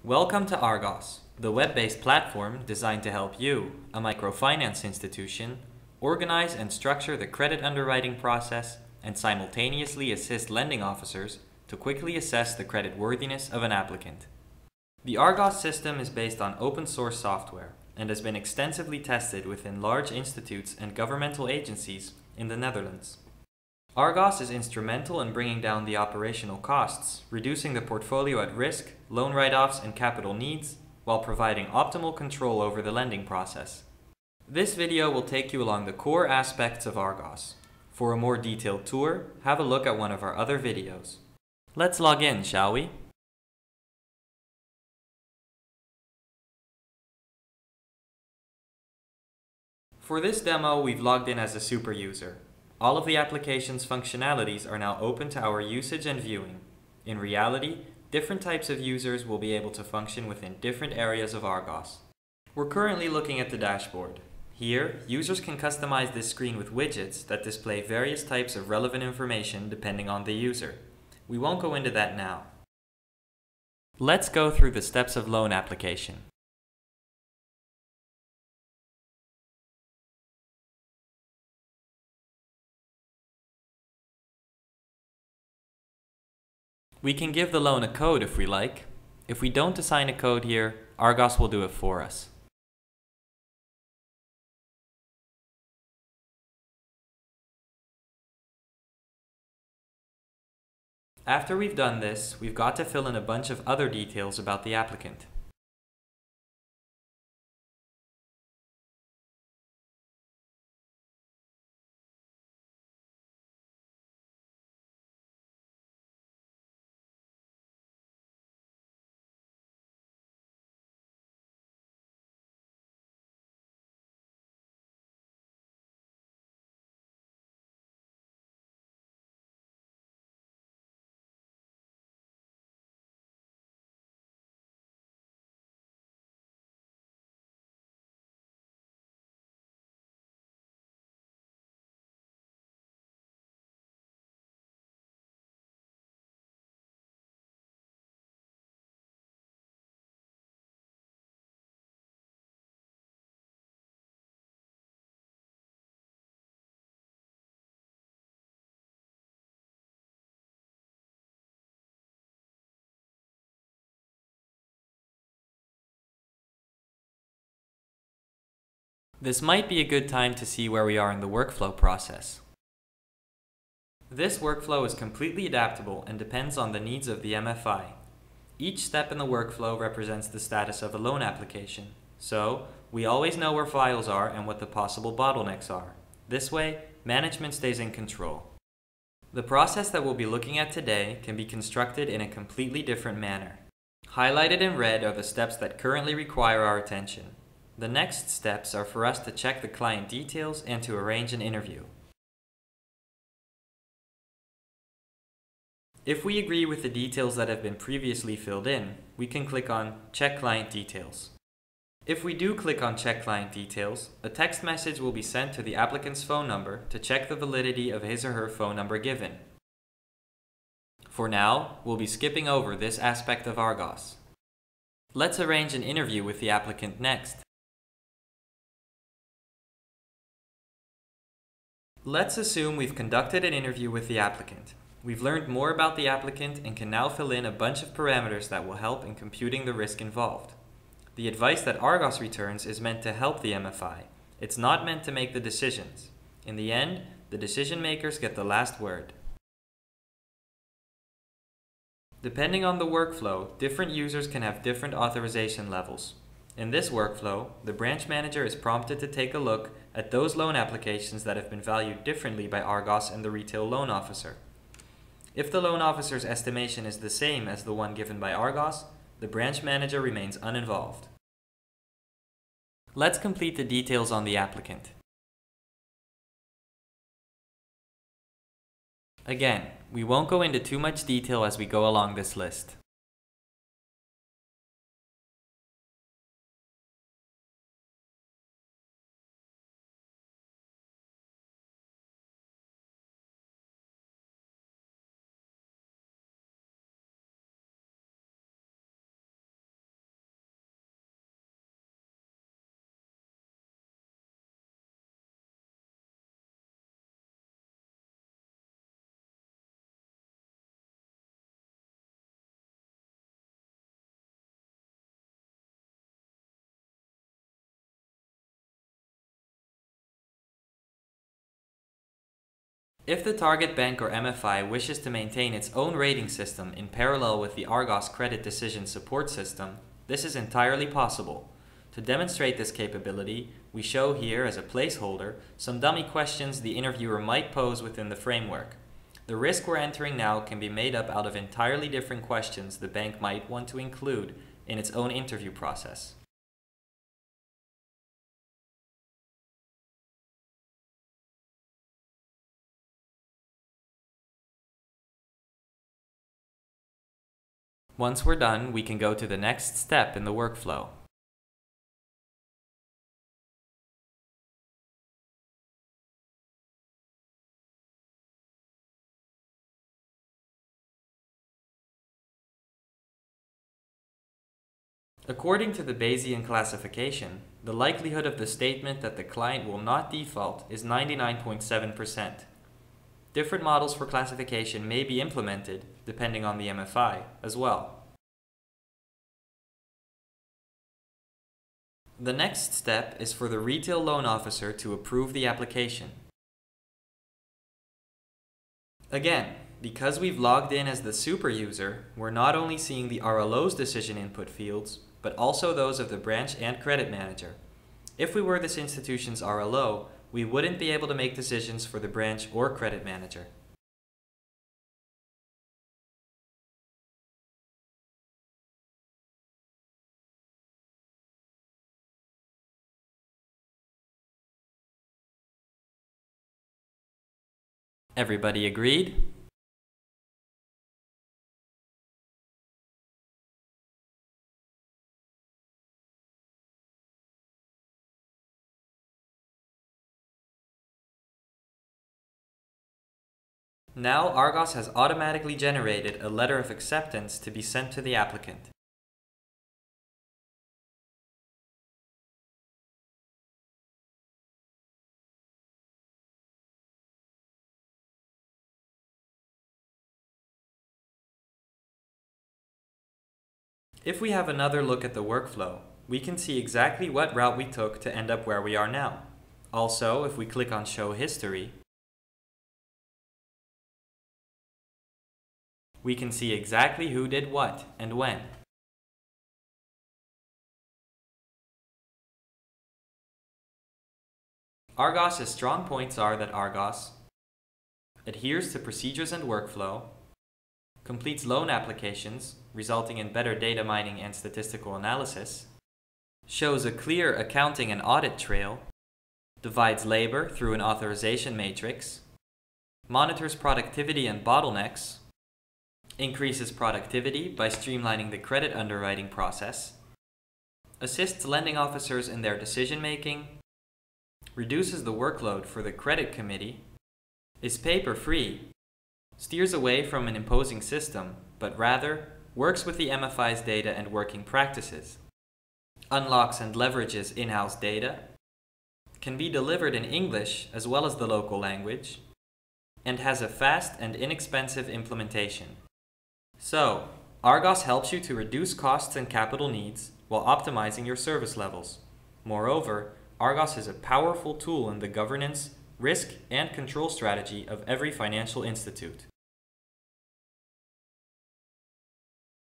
Welcome to Argos, the web-based platform designed to help you, a microfinance institution, organize and structure the credit underwriting process and simultaneously assist lending officers to quickly assess the creditworthiness of an applicant. The Argos system is based on open source software and has been extensively tested within large institutes and governmental agencies in the Netherlands. Argos is instrumental in bringing down the operational costs, reducing the portfolio at risk, loan write-offs, and capital needs, while providing optimal control over the lending process. This video will take you along the core aspects of Argos. For a more detailed tour, have a look at one of our other videos. Let's log in, shall we? For this demo, we've logged in as a super user. All of the application's functionalities are now open to our usage and viewing. In reality, different types of users will be able to function within different areas of Argos. We're currently looking at the dashboard. Here, users can customize this screen with widgets that display various types of relevant information depending on the user. We won't go into that now. Let's go through the steps of loan application. We can give the loan a code if we like. If we don't assign a code here, Argos will do it for us. After we've done this, we've got to fill in a bunch of other details about the applicant. This might be a good time to see where we are in the workflow process. This workflow is completely adaptable and depends on the needs of the MFI. Each step in the workflow represents the status of a loan application, so we always know where files are and what the possible bottlenecks are. This way, management stays in control. The process that we'll be looking at today can be constructed in a completely different manner. Highlighted in red are the steps that currently require our attention. The next steps are for us to check the client details and to arrange an interview. If we agree with the details that have been previously filled in, we can click on Check Client Details. If we do click on Check Client Details, a text message will be sent to the applicant's phone number to check the validity of his or her phone number given. For now, we'll be skipping over this aspect of Argos. Let's arrange an interview with the applicant next. Let's assume we've conducted an interview with the applicant. We've learned more about the applicant and can now fill in a bunch of parameters that will help in computing the risk involved. The advice that Argos returns is meant to help the MFI. It's not meant to make the decisions. In the end, the decision makers get the last word. Depending on the workflow, different users can have different authorization levels. In this workflow, the branch manager is prompted to take a look at those loan applications that have been valued differently by Argos and the retail loan officer. If the loan officer's estimation is the same as the one given by Argos, the branch manager remains uninvolved. Let's complete the details on the applicant. Again, we won't go into too much detail as we go along this list. If the target bank or MFI wishes to maintain its own rating system in parallel with the Argos credit decision support system, this is entirely possible. To demonstrate this capability, we show here as a placeholder some dummy questions the interviewer might pose within the framework. The risk we're entering now can be made up out of entirely different questions the bank might want to include in its own interview process. Once we're done, we can go to the next step in the workflow. According to the Bayesian classification, the likelihood of the statement that the client will not default is 99.7%. Different models for classification may be implemented, depending on the MFI, as well. The next step is for the retail loan officer to approve the application. Again, because we've logged in as the super user, we're not only seeing the RLO's decision input fields, but also those of the branch and credit manager. If we were this institution's RLO, we wouldn't be able to make decisions for the branch or credit manager. Everybody agreed? Now Argos has automatically generated a letter of acceptance to be sent to the applicant. If we have another look at the workflow, we can see exactly what route we took to end up where we are now. Also, if we click on Show History, we can see exactly who did what and when. Argos' strong points are that Argos adheres to procedures and workflow, completes loan applications, resulting in better data mining and statistical analysis, shows a clear accounting and audit trail, divides labor through an authorization matrix, monitors productivity and bottlenecks, increases productivity by streamlining the credit underwriting process, assists lending officers in their decision-making, reduces the workload for the credit committee, is paper-free, steers away from an imposing system, but rather works with the MFI's data and working practices, unlocks and leverages in-house data, can be delivered in English as well as the local language, and has a fast and inexpensive implementation. So, Argos helps you to reduce costs and capital needs while optimizing your service levels. Moreover, Argos is a powerful tool in the governance, risk, and control strategy of every financial institute.